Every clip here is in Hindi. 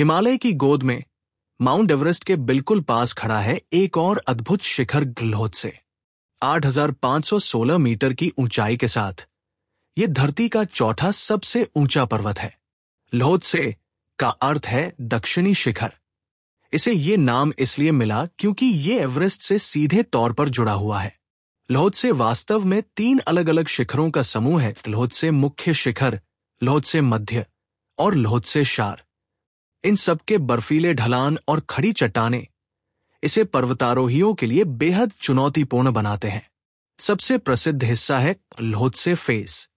हिमालय की गोद में माउंट एवरेस्ट के बिल्कुल पास खड़ा है एक और अद्भुत शिखर ल्होत्से। 8,516 मीटर की ऊंचाई के साथ यह धरती का चौथा सबसे ऊंचा पर्वत है। ल्होत्से का अर्थ है दक्षिणी शिखर। इसे ये नाम इसलिए मिला क्योंकि ये एवरेस्ट से सीधे तौर पर जुड़ा हुआ है। ल्होत्से वास्तव में 3 अलग अलग शिखरों का समूह है। ल्होत्से मुख्य शिखर, ल्होत्से मध्य और ल्होत्से शार। इन सबके बर्फीले ढलान और खड़ी चट्टानें इसे पर्वतारोहियों के लिए बेहद चुनौतीपूर्ण बनाते हैं। सबसे प्रसिद्ध हिस्सा है ल्होत्से फेस।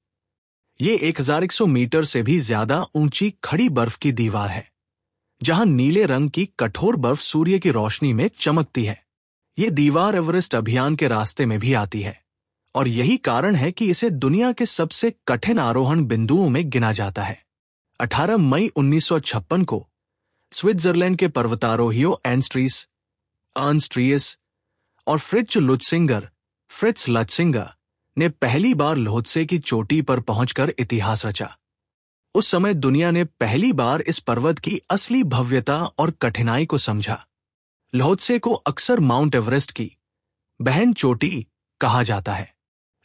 ये 1100 मीटर से भी ज्यादा ऊंची खड़ी बर्फ की दीवार है, जहां नीले रंग की कठोर बर्फ सूर्य की रोशनी में चमकती है। ये दीवार एवरेस्ट अभियान के रास्ते में भी आती है और यही कारण है कि इसे दुनिया के सबसे कठिन आरोहण बिंदुओं में गिना जाता है। 18 मई 1956 को स्विट्जरलैंड के पर्वतारोहियों अर्नस्ट रियस और फ्रिट्ज लुत्सिंगर ने पहली बार ल्होत्से की चोटी पर पहुंचकर इतिहास रचा। उस समय दुनिया ने पहली बार इस पर्वत की असली भव्यता और कठिनाई को समझा। ल्होत्से को अक्सर माउंट एवरेस्ट की बहन चोटी कहा जाता है,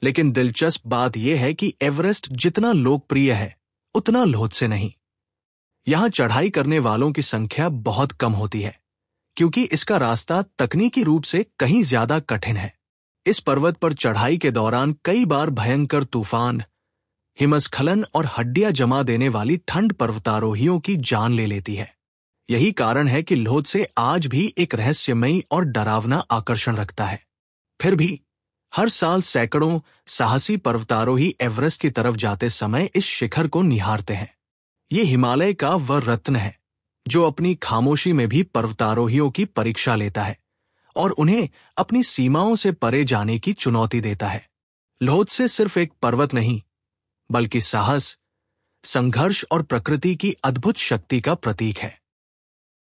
लेकिन दिलचस्प बात यह है कि एवरेस्ट जितना लोकप्रिय है उतना ल्होत्से नहीं। यहां चढ़ाई करने वालों की संख्या बहुत कम होती है क्योंकि इसका रास्ता तकनीकी रूप से कहीं ज्यादा कठिन है। इस पर्वत पर चढ़ाई के दौरान कई बार भयंकर तूफान, हिमस्खलन और हड्डियां जमा देने वाली ठंड पर्वतारोहियों की जान ले लेती है। यही कारण है कि ल्होत्से आज भी एक रहस्यमयी और डरावना आकर्षण रखता है। फिर भी हर साल सैकड़ों साहसी पर्वतारोही एवरेस्ट की तरफ जाते समय इस शिखर को निहारते हैं। ये हिमालय का वह रत्न है जो अपनी खामोशी में भी पर्वतारोहियों की परीक्षा लेता है और उन्हें अपनी सीमाओं से परे जाने की चुनौती देता है। ल्होत्से सिर्फ एक पर्वत नहीं, बल्कि साहस, संघर्ष और प्रकृति की अद्भुत शक्ति का प्रतीक है।